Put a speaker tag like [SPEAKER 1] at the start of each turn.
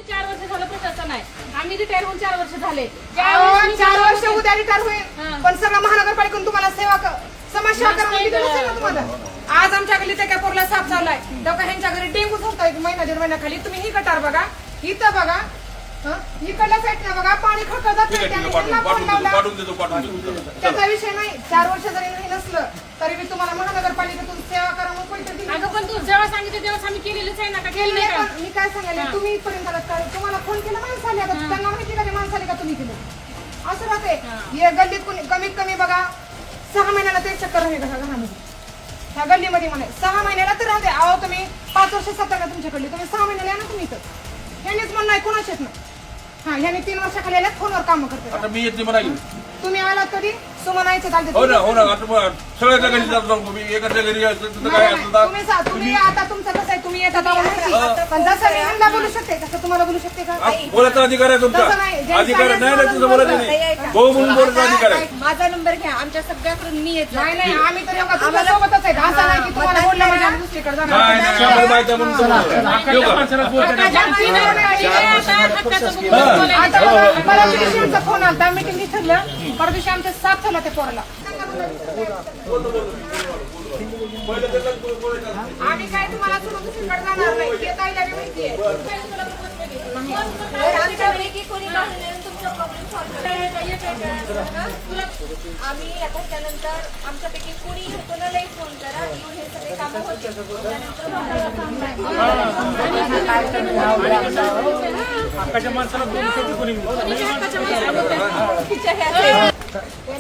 [SPEAKER 1] 4 वर्ष झालं प्रशासन आहे. आम्ही रिटायर होऊन 4 वर्ष झाले.
[SPEAKER 2] 4 वर्ष उद्या रिटायर होईल, पण सगळं महानगरपालिकेतून तुम्हाला समाजसेवा करायला दिलं नसेल ना तुम्हाला. आज आमच्या गल्लीत एका पोरला साप चावलाय, तेव्हा ह्यांच्या घरी डेंगू होता 1 महिना 1.5 महिन्याखाली. तुम्ही ही गटार बघा, इथं बघा, इकडल्या साईडला बघा, पाणी खळखळत त्याचा विषय नाही. 4 वर्ष जरी नाही नसलं तरी मी तुम्हाला महानगरपालिकेतून सेवा करा म्हणून पैसे दिले.
[SPEAKER 1] अगं पण तू जेव्हा सांगितलं तेव्हा आम्ही केलेलंच आहे ना, का केलं नाही का?
[SPEAKER 2] मी काय सांगायला, तुम्ही इथपर्यंत आलात का? तुम्हाला फोन केला माणसं आली, आता त्यांना माहिती का ते माणसं आली का तुम्ही केलं? असं राहते. हे गल्लीत कमीत कमी बघा 6 महिन्याला ते चक्कर आहे का घरामध्ये, ह्या गल्लीमध्ये म्हणे 6 महिन्याला तर राहते. अहो तुम्ही 5 वर्ष सत्ता का तुमच्याकडली, तुम्ही 6 महिन्याला या ना तुम्ही इथं. ह्यानेच म्हणणं आहे कोणाच येत नाही. ह्याने 3 वर्षाखाली आल्या फोनवर काम करते.
[SPEAKER 3] आता मी येत नाही म्हणा की.
[SPEAKER 2] तुम्ही आलात कधी सुमनायचं चालते.
[SPEAKER 3] हो ना आता सगळ्याच्या घरी जातो मी, एकाच्या घरी काय असतं
[SPEAKER 2] तुम्ही आता तुमचं कसं आहे, तुम्ही येतात पण जसं मी ह्यांना बोलू शकते तसं तुम्हाला बोलू शकते का?
[SPEAKER 3] बोलायचा अधिकार आहे तुमचा. अधिकार नाही ना तुझं बोलायचं नाही. भाऊ म्हणून बोलायचा अधिकार आहे.
[SPEAKER 4] माझा नंबर घ्या, आमच्या सगळ्याकडून मी येत
[SPEAKER 2] नाही नाही, आम्ही तर एवढा तुमच्या सोबतच आहे. असं नाही की तुम्हाला बोललं म्हणजे आम्ही दुसरीकडे जाणार.
[SPEAKER 3] नाही नाही आम्हाला माहिती आहे म्हणून
[SPEAKER 2] परत दिवशी आमचा फोन आला, मीटिंग ठरलं, परत दिवशी आमच्या साथ झाला त्या पोराला. आम्ही काय तुम्हाला सोडून दुसरीकडे जाणार नाही, ते ताईला बी माहिती आहे.
[SPEAKER 4] आमच्यापैकी कोणी तुमचा प्रॉब्लेम सॉल्व्ह आम्ही आता त्यानंतर आमच्यापैकी कोणी कोणालाही फोन करा, येऊन हे सगळे कामं होतील.
[SPEAKER 5] हक्काच्या माणसाला बोलू शकतो कोणी.
[SPEAKER 4] त्यानंतर